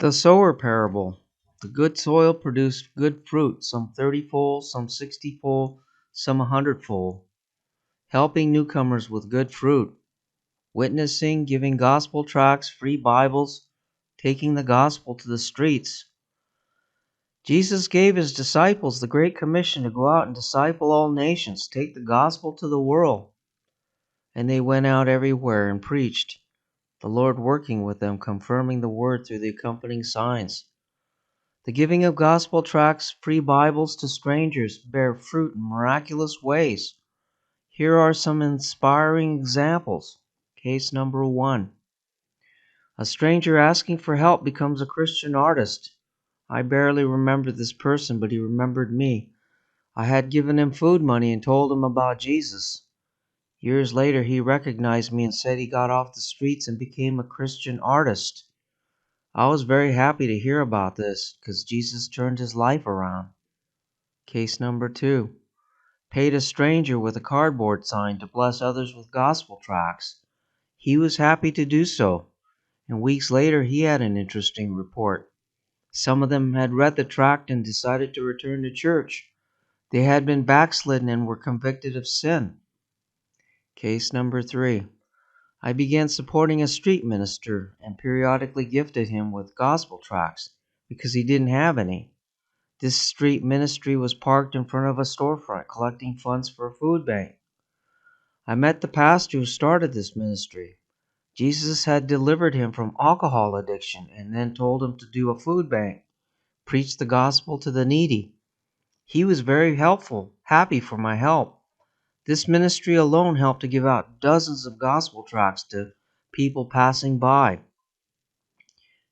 The sower parable. The good soil produced good fruit, some 30-fold, some 60-fold, some 100-fold. Helping newcomers with good fruit. Witnessing, giving gospel tracts, free Bibles, taking the gospel to the streets. Jesus gave his disciples the Great Commission to go out and disciple all nations, take the gospel to the world. And they went out everywhere and preached, the Lord working with them, confirming the word through the accompanying signs. The giving of gospel tracts, free Bibles to strangers, bear fruit in miraculous ways. Here are some inspiring examples. Case number 1. A stranger asking for help becomes a Christian artist. I barely remember this person, but he remembered me. I had given him food money and told him about Jesus. Years later, he recognized me and said he got off the streets and became a Christian artist. I was very happy to hear about this because Jesus turned his life around. Case number 2. Paid a stranger with a cardboard sign to bless others with gospel tracts. He was happy to do so, and weeks later he had an interesting report. Some of them had read the tract and decided to return to church. They had been backslidden and were convicted of sin. Case number 3. I began supporting a street minister and periodically gifted him with gospel tracts because he didn't have any. This street ministry was parked in front of a storefront collecting funds for a food bank. I met the pastor who started this ministry. Jesus had delivered him from alcohol addiction and then told him to do a food bank, preach the gospel to the needy. He was very helpful, happy for my help. This ministry alone helped to give out dozens of gospel tracts to people passing by.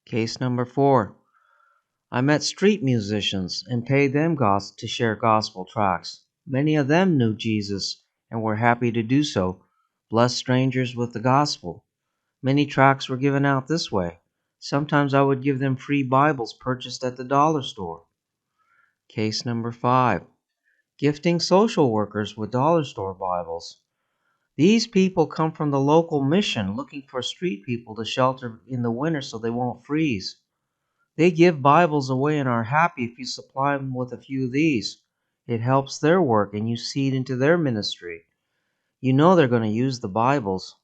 Case number 4. I met street musicians and paid them to share gospel tracts. Many of them knew Jesus and were happy to do so, bless strangers with the gospel. Many tracts were given out this way. Sometimes I would give them free Bibles purchased at the dollar store. Case number 5. Gifting social workers with dollar store Bibles. These people come from the local mission looking for street people to shelter in the winter so they won't freeze. They give Bibles away and are happy if you supply them with a few of these. It helps their work and you seed into their ministry. You know they're going to use the Bibles.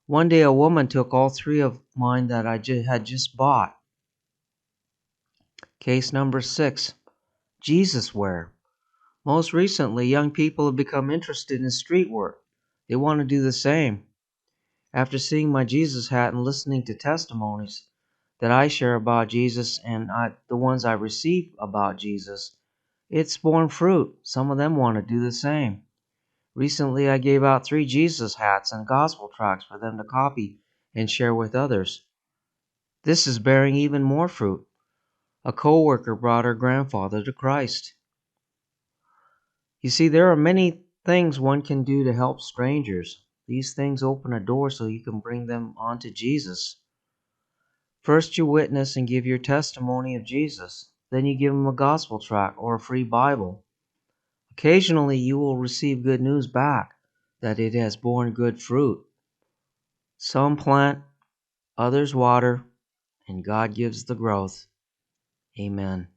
One day a woman took all 3 of mine that I had just bought. Case number 6. Jesus wear. Most recently, young people have become interested in street work. They want to do the same. After seeing my Jesus hat and listening to testimonies that I share about Jesus and the ones I receive about Jesus, it's borne fruit. Some of them want to do the same. Recently, I gave out 3 Jesus hats and gospel tracts for them to copy and share with others. This is bearing even more fruit. A co-worker brought her grandfather to Christ. You see, there are many things one can do to help strangers. These things open a door so you can bring them onto Jesus. First you witness and give your testimony of Jesus. Then you give them a gospel tract or a free Bible. Occasionally you will receive good news back that it has borne good fruit. Some plant, others water, and God gives the growth. Amen.